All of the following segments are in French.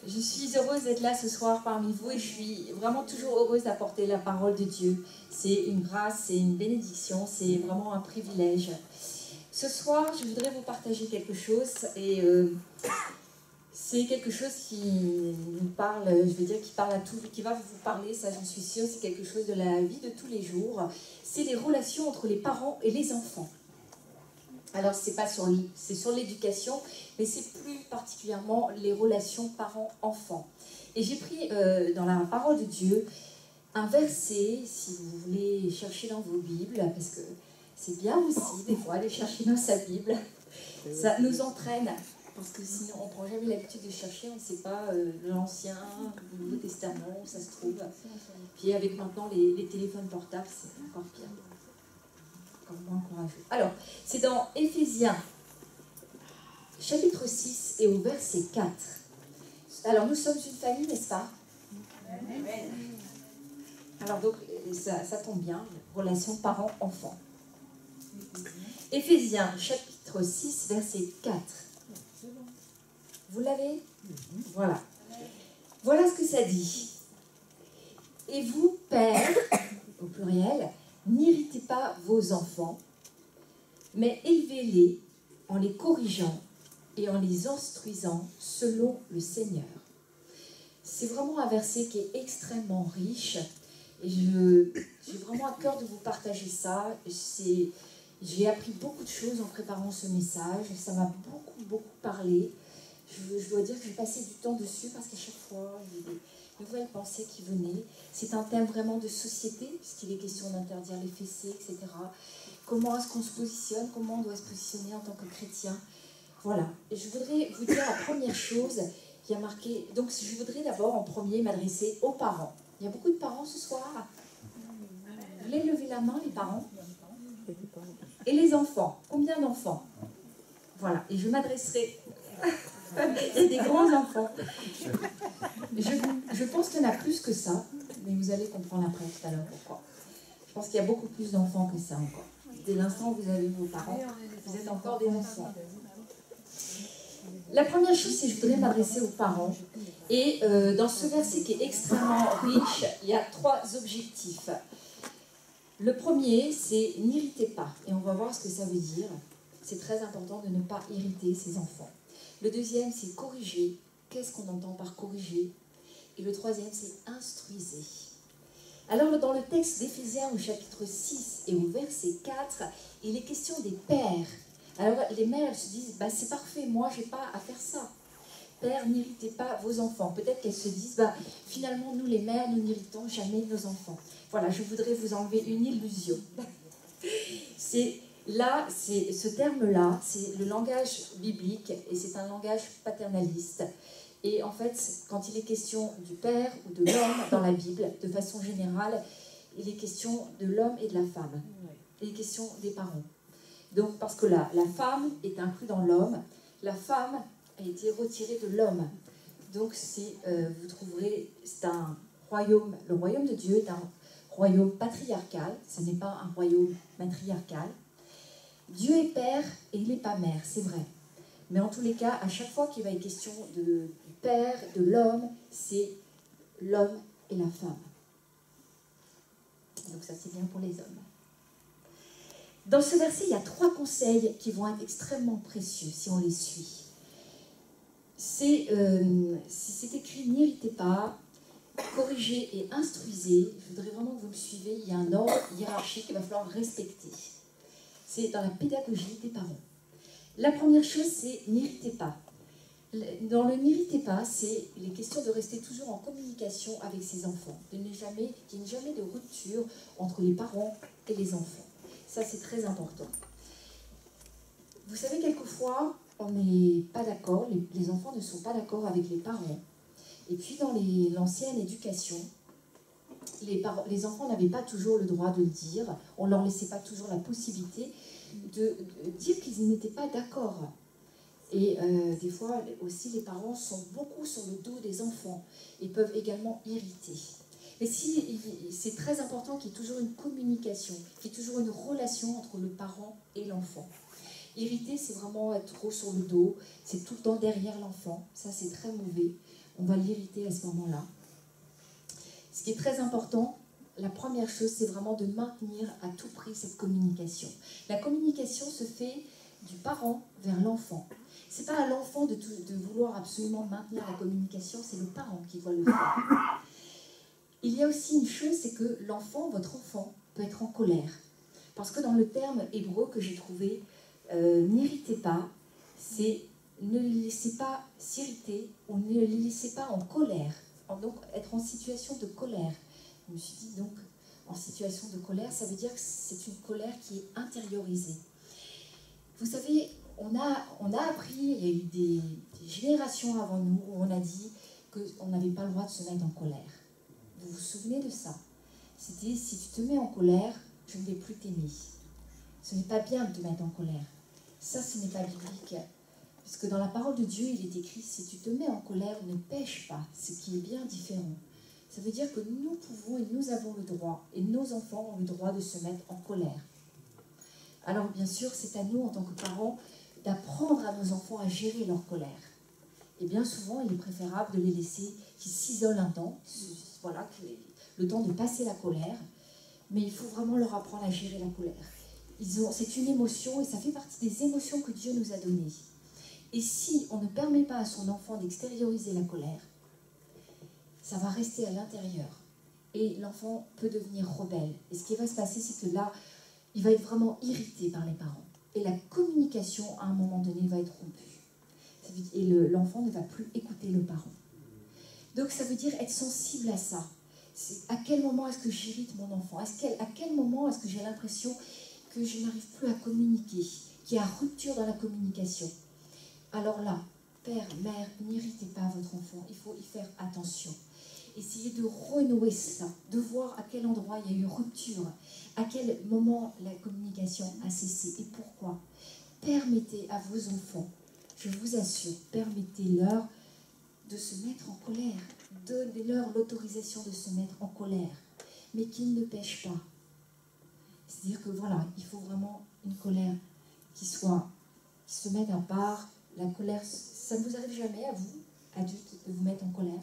Je suis heureuse d'être là ce soir parmi vous et je suis vraiment toujours heureuse d'apporter la parole de Dieu. C'est une grâce, c'est une bénédiction, c'est vraiment un privilège. Ce soir, je voudrais vous partager quelque chose et c'est quelque chose qui nous parle, je veux dire, qui parle à tout, qui va vous parler, ça j'en suis sûre, c'est quelque chose de la vie de tous les jours. C'est les relations entre les parents et les enfants. Alors, c'est sur l'éducation, mais c'est plus particulièrement les relations parents-enfants. Et j'ai pris dans la parole de Dieu un verset, si vous voulez chercher dans vos Bibles, parce que c'est bien aussi, des fois, aller chercher dans sa Bible. Ça nous entraîne, parce que sinon, on ne prend jamais l'habitude de chercher, on ne sait pas l'Ancien, le Nouveau Testament, où ça se trouve. Puis avec maintenant les téléphones portables, c'est encore pire. Moins courageux. Alors, c'est dans Éphésiens, chapitre 6 et au verset 4. Alors, nous sommes une famille, n'est-ce pas? Amen. Alors, donc, ça tombe bien, relation parents-enfants. Éphésiens, chapitre 6, verset 4. Vous l'avez? Voilà. Voilà ce que ça dit. Et vous, pères, au pluriel, n'irritez pas vos enfants, mais élevez-les en les corrigeant et en les instruisant selon le Seigneur. C'est vraiment un verset qui est extrêmement riche et j'ai vraiment à cœur de vous partager ça. J'ai appris beaucoup de choses en préparant ce message, ça m'a beaucoup parlé. Je dois dire que j'ai passé du temps dessus parce qu'à chaque fois, il y a des nouvelles pensées qui venaient. C'est un thème vraiment de société, puisqu'il est question d'interdire les fessées, etc. Comment est-ce qu'on se positionne, comment on doit se positionner en tant que chrétien. Voilà. Et je voudrais vous dire la première chose qui a marqué. Donc, je voudrais d'abord en premier m'adresser aux parents. Il y a beaucoup de parents ce soir. Vous voulez lever la main, les parents? Et les enfants. Combien d'enfants? Voilà. Et je m'adresserai. Il y a des grands enfants. Je pense qu'il y en a plus que ça, mais vous allez comprendre après tout à l'heure pourquoi. Je pense qu'il y a beaucoup plus d'enfants que ça encore. Dès l'instant où vous avez vos parents, vous êtes encore des enfants. La première chose, c'est que je voudrais m'adresser aux parents. Et dans ce verset qui est extrêmement riche, il y a 3 objectifs. Le premier, c'est n'irritez pas. Et on va voir ce que ça veut dire. C'est très important de ne pas irriter ses enfants. Le deuxième, c'est corriger. Qu'est-ce qu'on entend par corriger? Et le troisième, c'est instruisez. Alors, dans le texte d'Éphésiens au chapitre 6 et au verset 4, il est question des pères. Alors, les mères, elles se disent, c'est parfait, moi, je n'ai pas à faire ça. Père, n'irritez pas vos enfants. Peut-être qu'elles se disent, finalement, nous, les mères, nous n'irritons jamais nos enfants. Voilà, je voudrais vous enlever une illusion. Ce terme-là, c'est le langage biblique et c'est un langage paternaliste. Et en fait, quand il est question du père ou de l'homme dans la Bible, de façon générale, il est question de l'homme et de la femme. Il est question des parents. Donc, parce que la femme est inclue dans l'homme, la femme a été retirée de l'homme. Donc, vous trouverez, c'est un royaume, le royaume de Dieu est un royaume patriarcal, ce n'est pas un royaume matriarcal. Dieu est père et il n'est pas mère, c'est vrai. Mais en tous les cas, à chaque fois qu'il va être question du père, de l'homme, c'est l'homme et la femme. Donc ça, c'est bien pour les hommes. Dans ce verset, il y a 3 conseils qui vont être extrêmement précieux si on les suit. C'est écrit « N'irritez pas, corrigez et instruisez ». Je voudrais vraiment que vous me suivez. Il y a un ordre hiérarchique qu'il va falloir respecter. C'est dans la pédagogie des parents. La première chose, c'est « n'irritez pas ». Dans le « n'irritez pas », c'est les questions de rester toujours en communication avec ses enfants, qu'il n'y ait jamais de rupture entre les parents et les enfants. Ça, c'est très important. Vous savez, quelquefois, on n'est pas d'accord, les enfants ne sont pas d'accord avec les parents. Et puis, dans l'ancienne éducation, les enfants n'avaient pas toujours le droit de le dire, on ne leur laissait pas toujours la possibilité de dire qu'ils n'étaient pas d'accord. Et des fois aussi, les parents sont beaucoup sur le dos des enfants et peuvent également irriter. Mais c'est très important qu'il y ait toujours une communication, qu'il y ait toujours une relation entre le parent et l'enfant. Irriter, c'est vraiment être trop sur le dos, c'est tout le temps derrière l'enfant. Ça, c'est très mauvais. On va l'irriter à ce moment-là. Ce qui est très important, la première chose, c'est vraiment de maintenir à tout prix cette communication. La communication se fait du parent vers l'enfant. Ce n'est pas à l'enfant de vouloir absolument maintenir la communication, c'est le parent qui doit le faire. Il y a aussi une chose, c'est que l'enfant, votre enfant, peut être en colère. Parce que dans le terme hébreu que j'ai trouvé, n'irritez pas, c'est ne les laissez pas s'irriter ou ne les laissez pas en colère. Donc être en situation de colère. Je me suis dit donc, en situation de colère, ça veut dire que c'est une colère qui est intériorisée. Vous savez, on a appris, il y a eu des générations avant nous où on a dit qu'on n'avait pas le droit de se mettre en colère. Vous vous souvenez de ça? C'était si tu te mets en colère, je ne vais plus t'aimer. Ce n'est pas bien de te mettre en colère. Ça, ce n'est pas biblique. Parce que dans la parole de Dieu, il est écrit, si tu te mets en colère, ne pêche pas, ce qui est bien différent. Ça veut dire que nous pouvons et nous avons le droit, et nos enfants ont le droit de se mettre en colère. Alors bien sûr, c'est à nous, en tant que parents, d'apprendre à nos enfants à gérer leur colère. Et bien souvent, il est préférable de les laisser qu'ils s'isolent un temps, voilà, le temps de passer la colère, mais il faut vraiment leur apprendre à gérer la colère. C'est une émotion et ça fait partie des émotions que Dieu nous a données. Et si on ne permet pas à son enfant d'extérioriser la colère, ça va rester à l'intérieur. Et l'enfant peut devenir rebelle. Et ce qui va se passer, c'est que là, il va être vraiment irrité par les parents. Et la communication, à un moment donné, va être rompue. Et l'enfant ne va plus écouter le parent. Donc ça veut dire être sensible à ça. À quel moment est-ce que j'irrite mon enfant? À quel moment est-ce que j'ai l'impression que je n'arrive plus à communiquer, qu'il y a rupture dans la communication? Alors là, père, mère, n'irritez pas votre enfant, il faut y faire attention. Essayez de renouer ça, de voir à quel endroit il y a eu rupture, à quel moment la communication a cessé et pourquoi. Permettez à vos enfants, je vous assure, permettez-leur de se mettre en colère. Donnez-leur l'autorisation de se mettre en colère, mais qu'ils ne pêchent pas. C'est-à-dire que voilà, il faut vraiment une colère qui se mette à part. La colère, ça ne vous arrive jamais à vous, adultes, de vous mettre en colère?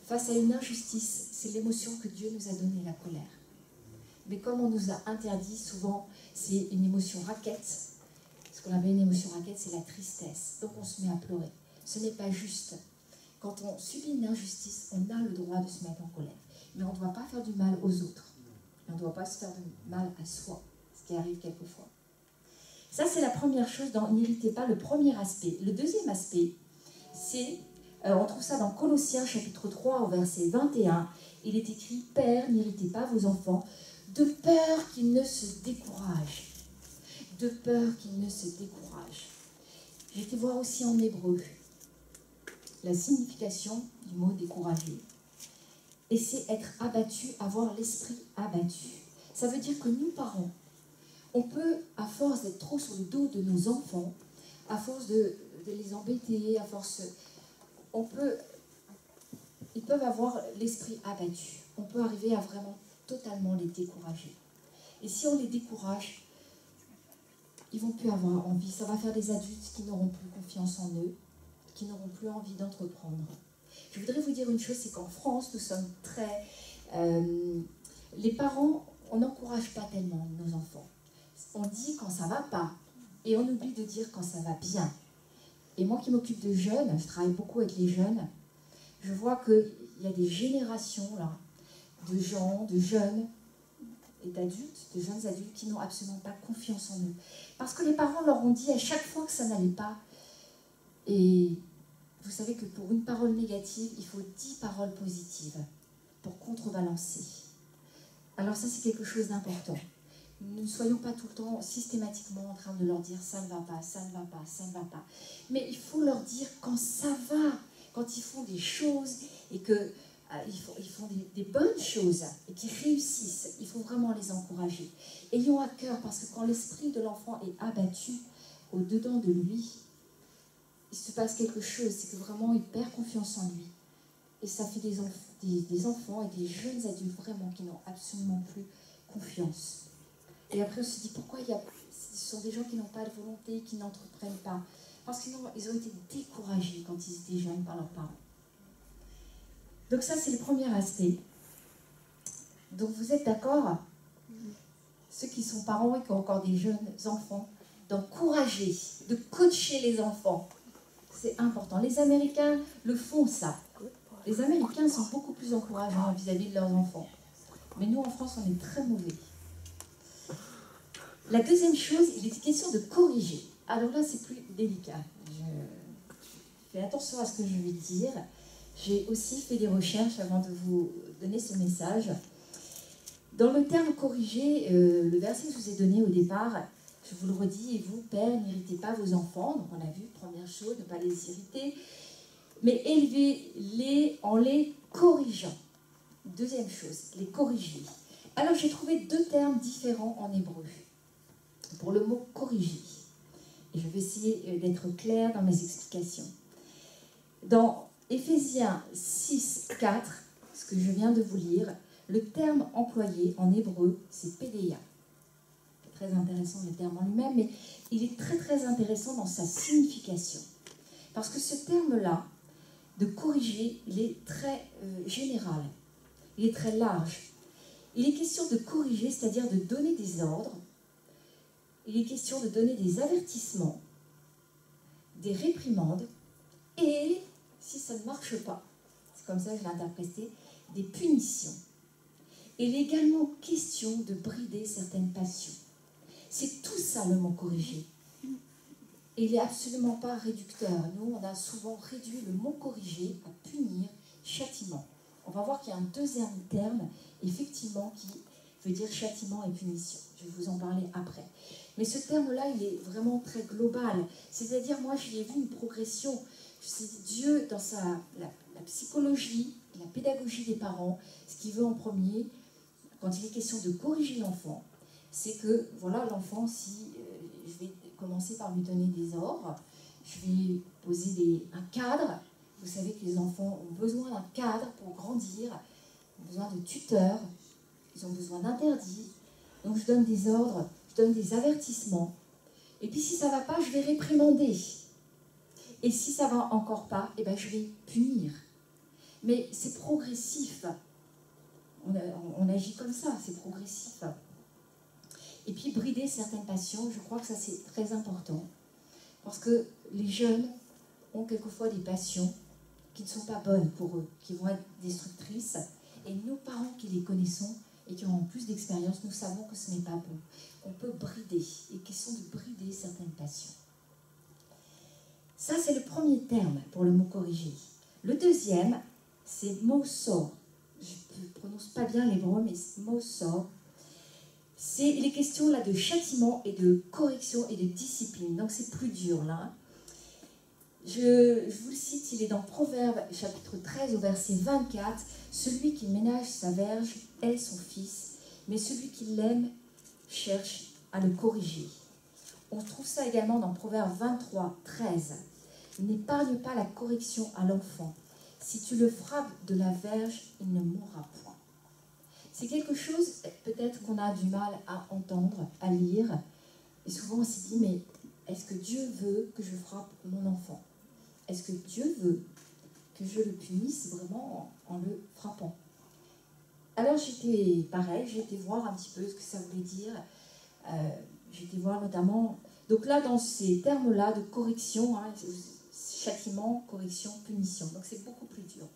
Face à une injustice, c'est l'émotion que Dieu nous a donnée, la colère. Mais comme on nous a interdit, souvent, c'est une émotion raquette. Ce qu'on appelle une émotion raquette, c'est la tristesse. Donc on se met à pleurer. Ce n'est pas juste. Quand on subit une injustice, on a le droit de se mettre en colère. Mais on ne doit pas faire du mal aux autres. Et on ne doit pas se faire du mal à soi, ce qui arrive quelquefois. Ça, c'est la première chose dans n'irritez pas, le premier aspect. Le deuxième aspect, c'est, on trouve ça dans Colossiens chapitre 3 au verset 21. Il est écrit, « Père, n'irritez pas vos enfants, de peur qu'ils ne se découragent. » De peur qu'ils ne se découragent. J'ai été voir aussi en hébreu la signification du mot décourager. Et c'est être abattu, avoir l'esprit abattu. Ça veut dire que nous, parents, on peut, à force d'être trop sur le dos de nos enfants, à force de les embêter, à force... Ils peuvent avoir l'esprit abattu. On peut arriver à vraiment totalement les décourager. Et si on les décourage, ils ne vont plus avoir envie. Ça va faire des adultes qui n'auront plus confiance en eux, qui n'auront plus envie d'entreprendre. Je voudrais vous dire une chose, c'est qu'en France, nous sommes très... les parents, on n'encourage pas tellement nos enfants. On dit quand ça ne va pas, et on oublie de dire quand ça va bien. Et moi qui m'occupe de jeunes, je travaille beaucoup avec les jeunes, je vois qu'il y a des générations là, de gens, de jeunes et d'adultes, de jeunes adultes qui n'ont absolument pas confiance en eux. Parce que les parents leur ont dit à chaque fois que ça n'allait pas. Et vous savez que pour une parole négative, il faut 10 paroles positives pour contrebalancer. Alors ça, c'est quelque chose d'important. Nous ne soyons pas tout le temps systématiquement en train de leur dire ça ne va pas, ça ne va pas, ça ne va pas. Mais il faut leur dire quand ça va, quand ils font des choses et que ils font des bonnes choses et qu'ils réussissent. Il faut vraiment les encourager. Ayons à cœur, parce que quand l'esprit de l'enfant est abattu au-dedans de lui, il se passe quelque chose, c'est que vraiment il perd confiance en lui. Et ça fait des enfants et des jeunes adultes vraiment qui n'ont absolument plus confiance. Et après on se dit pourquoi ce Ce sont des gens qui n'ont pas de volonté, qui n'entreprennent pas. Parce qu'ils ont été découragés quand ils étaient jeunes par leurs parents. Donc ça, c'est le premier aspect. Donc vous êtes d'accord, ceux qui sont parents et qui ont encore des jeunes enfants, d'encourager, de coacher les enfants. C'est important. Les Américains le font, ça. Les Américains sont beaucoup plus encourageants vis-à-vis de leurs enfants. Mais nous, en France, on est très mauvais. La deuxième chose, il est question de corriger. Alors là, c'est plus délicat. Je fais attention à ce que je vais dire. J'ai aussi fait des recherches avant de vous donner ce message. Dans le terme corriger, le verset que je vous ai donné au départ, je vous le redis, et vous, pères, n'irritez pas vos enfants. Donc on a vu, première chose, ne pas les irriter, mais élevez-les en les corrigeant. Deuxième chose, les corriger. Alors j'ai trouvé deux termes différents en hébreu pour le mot corriger. Et je vais essayer d'être claire dans mes explications. Dans Éphésiens 6, 4, ce que je viens de vous lire, le terme employé en hébreu, c'est pédéia. C'est très intéressant le terme en lui-même, mais il est très très intéressant dans sa signification. Parce que ce terme-là, de corriger, il est très général, il est très large. Il est question de corriger, c'est-à-dire de donner des ordres. Il est question de donner des avertissements, des réprimandes, et, si ça ne marche pas, c'est comme ça que je l'ai interprété, des punitions. Et il est également question de brider certaines passions. C'est tout ça le mot corriger. Et il n'est absolument pas réducteur. Nous, on a souvent réduit le mot corriger à punir, châtiment. On va voir qu'il y a un deuxième terme, effectivement, qui veut dire châtiment et punition. Je vais vous en parler après. Mais ce terme-là, il est vraiment très global. C'est-à-dire, moi, j'y ai vu une progression. C'est Dieu, dans la psychologie, la pédagogie des parents, ce qu'il veut en premier, quand il est question de corriger l'enfant, c'est que, voilà, l'enfant, si je vais commencer par lui donner des ordres, je vais poser un cadre. Vous savez que les enfants ont besoin d'un cadre pour grandir, ils ont besoin de tuteurs, ils ont besoin d'interdits. Donc je donne des ordres, je donne des avertissements. Et puis si ça ne va pas, je vais réprimander. Et si ça ne va encore pas, eh ben, je vais punir. Mais c'est progressif. On agit comme ça, c'est progressif. Et puis brider certaines passions, je crois que ça c'est très important. Parce que les jeunes ont quelquefois des passions qui ne sont pas bonnes pour eux, qui vont être destructrices. Et nous, parents qui les connaissons et qui ont plus d'expérience, nous savons que ce n'est pas bon. On peut brider, et question de brider certaines passions. Ça, c'est le premier terme pour le mot corriger. Le deuxième, c'est moso. Je ne prononce pas bien l'hébreu, mais moso. Il est question là de châtiment et de correction et de discipline. Donc c'est plus dur là. Je vous le cite, il est dans Proverbes chapitre 13 au verset 24. Celui qui ménage sa verge est son fils, mais celui qui l'aime cherche à le corriger. On trouve ça également dans Proverbes 23, 13. N'épargne pas la correction à l'enfant. Si tu le frappes de la verge, il ne mourra point. C'est quelque chose peut-être qu'on a du mal à entendre, à lire. Et souvent on se dit, mais est-ce que Dieu veut que je frappe mon enfant? Est-ce que Dieu veut que je le punisse vraiment en le frappant? Alors j'ai été voir un petit peu ce que ça voulait dire. J'ai été voir notamment... Donc là, dans ces termes-là de correction, hein, châtiment, correction, punition. Donc c'est beaucoup plus dur.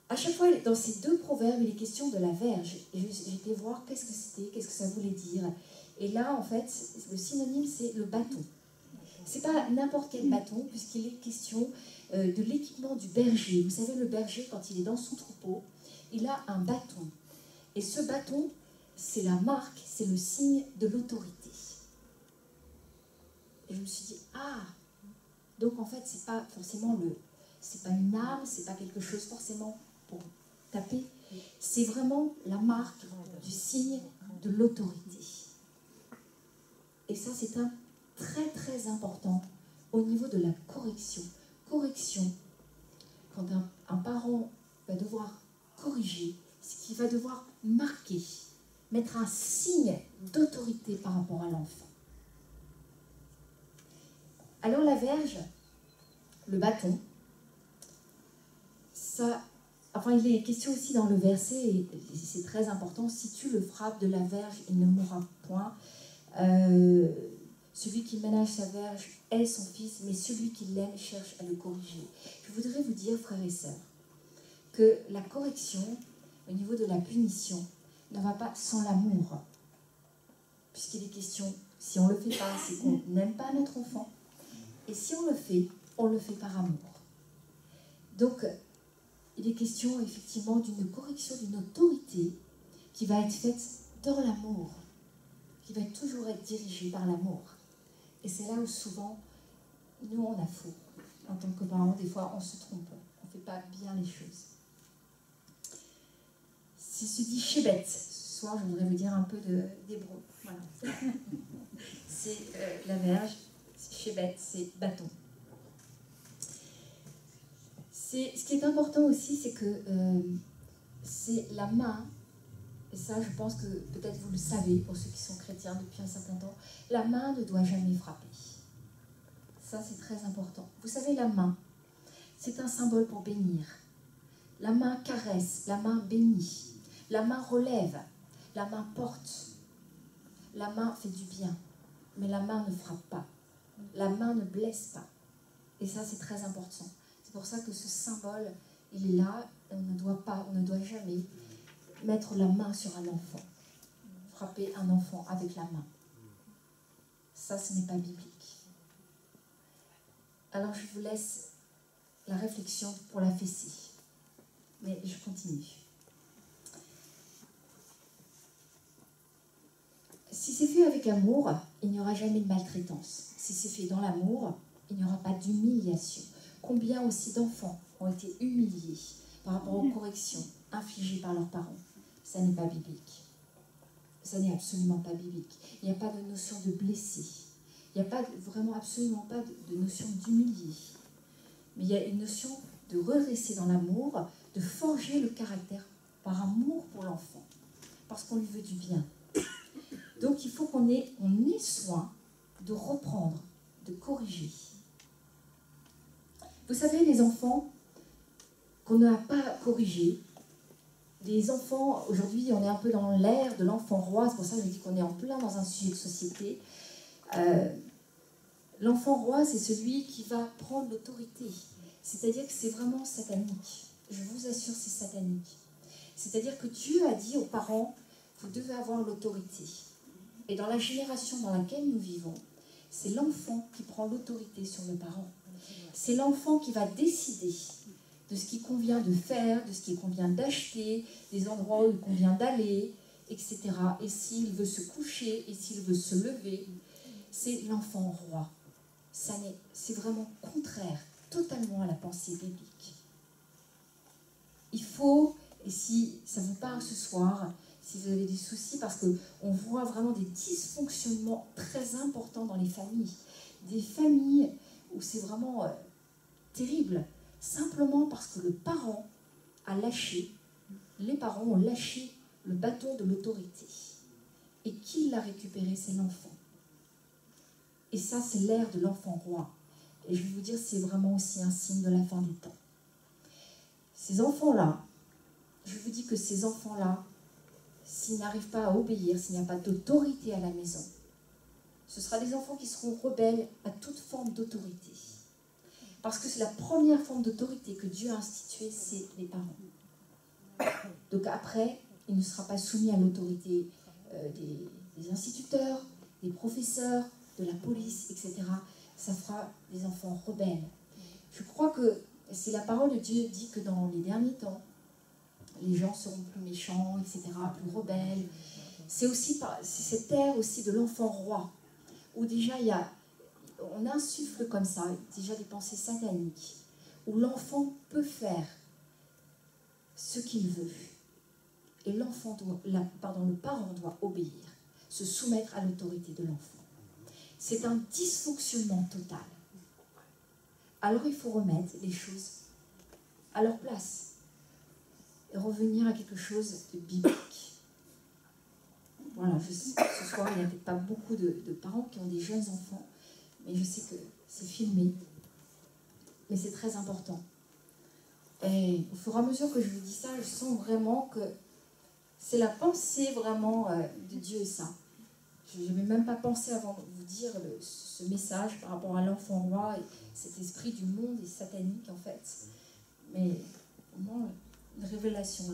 À chaque fois, dans ces deux proverbes, il est question de la verge. Et j'ai été voir qu'est-ce que c'était, qu'est-ce que ça voulait dire. Et là, en fait, le synonyme, c'est le bâton. C'est pas n'importe quel bâton, puisqu'il est question de l'équipement du berger. Vous savez, le berger, quand il est dans son troupeau, il a un bâton. Et ce bâton, c'est la marque, c'est le signe de l'autorité. Et je me suis dit, ah, donc en fait, c'est pas forcément c'est pas une arme, c'est pas quelque chose forcément pour taper, c'est vraiment la marque du signe de l'autorité. Et ça, c'est un très très important au niveau de la correction. Correction, quand un parent va devoir corriger, c'est qu'il va devoir marquer, mettre un signe d'autorité par rapport à l'enfant. Alors la verge, le bâton, ça, enfin il est question aussi dans le verset, et c'est très important, si tu le frappes de la verge, il ne mourra point. Celui qui ménage sa verge est son fils, mais celui qui l'aime cherche à le corriger. Je voudrais vous dire, frères et sœurs, que la correction, au niveau de la punition, ne va pas sans l'amour. Puisqu'il est question, si on ne le fait pas, c'est qu'on n'aime pas notre enfant. Et si on le fait par amour. Donc, il est question effectivement d'une correction, d'une autorité qui va être faite dans l'amour, qui va toujours être dirigée par l'amour. Et c'est là où souvent, nous, on a faux. En tant que parents, des fois, on se trompe. On ne fait pas bien les choses. C'est ce dit Shébet. Ce soir, je voudrais vous dire un peu d'hébreu. Voilà. C'est la verge. Shébet, c'est bâton. Ce qui est important aussi, c'est que c'est la main, et ça je pense que peut-être vous le savez pour ceux qui sont chrétiens depuis un certain temps, la main ne doit jamais frapper. Ça c'est très important. Vous savez, la main, c'est un symbole pour bénir. La main caresse, la main bénit, la main relève, la main porte, la main fait du bien, mais la main ne frappe pas, la main ne blesse pas. Et ça c'est très important. C'est pour ça que ce symbole, il est là. On ne doit jamais mettre la main sur un enfant, frapper un enfant avec la main. Ça, ce n'est pas biblique. Alors, je vous laisse la réflexion pour la fessée. Mais je continue. Si c'est fait avec amour, il n'y aura jamais de maltraitance. Si c'est fait dans l'amour, il n'y aura pas d'humiliation. Combien aussi d'enfants ont été humiliés par rapport aux corrections infligées par leurs parents? Ça n'est pas biblique. Ça n'est absolument pas biblique. Il n'y a pas de notion de blesser. Il n'y a pas vraiment absolument pas de notion d'humilier. Mais il y a une notion de redresser dans l'amour, de forger le caractère par amour pour l'enfant, parce qu'on lui veut du bien. Donc il faut qu'on ait soin de reprendre, de corriger. Vous savez, les enfants qu'on n'a pas corrigés, les enfants, aujourd'hui, on est un peu dans l'ère de l'enfant roi, c'est pour ça que je dis qu'on est en plein dans un sujet de société. L'enfant roi, c'est celui qui va prendre l'autorité. C'est-à-dire que c'est vraiment satanique. Je vous assure, c'est satanique. C'est-à-dire que Dieu a dit aux parents, vous devez avoir l'autorité. Et dans la génération dans laquelle nous vivons, c'est l'enfant qui prend l'autorité sur le parent. C'est l'enfant qui va décider de ce qu'il convient de faire, de ce qu'il convient d'acheter, des endroits où il convient d'aller, etc. Et s'il veut se coucher, et s'il veut se lever, c'est l'enfant roi. C'est vraiment contraire totalement à la pensée biblique. Il faut, et si ça vous parle ce soir, si vous avez des soucis, parce qu'on voit vraiment des dysfonctionnements très importants dans les familles. Des familles où c'est vraiment terrible, simplement parce que le parent a lâché, les parents ont lâché le bâton de l'autorité. Et qui l'a récupéré? C'est l'enfant. Et ça, c'est l'ère de l'enfant roi. Et je vais vous dire, c'est vraiment aussi un signe de la fin des temps. Ces enfants-là, je vous dis que ces enfants-là, s'ils n'arrivent pas à obéir, s'il n'y a pas d'autorité à la maison, ce sera des enfants qui seront rebelles à toute forme d'autorité. Parce que c'est la première forme d'autorité que Dieu a instituée, c'est les parents. Donc après, il ne sera pas soumis à l'autorité des instituteurs, des professeurs, de la police, etc. Ça fera des enfants rebelles. Je crois que c'est la parole de Dieu dit que dans les derniers temps, les gens seront plus méchants, etc., plus rebelles. C'est cette ère aussi de l'enfant roi, où déjà on insuffle comme ça, déjà des pensées sataniques, où l'enfant peut faire ce qu'il veut. Et le parent doit obéir, se soumettre à l'autorité de l'enfant. C'est un dysfonctionnement total. Alors il faut remettre les choses à leur place et revenir à quelque chose de biblique. Voilà, ce soir, il n'y a peut-être pas beaucoup de parents qui ont des jeunes enfants, mais je sais que c'est filmé. Mais c'est très important. Et au fur et à mesure que je vous dis ça, je sens vraiment que c'est la pensée vraiment de Dieu ça. Je n'avais même pas pensé avant de vous dire ce message par rapport à l'enfant roi et cet esprit du monde est satanique en fait. Mais au moins, une révélation.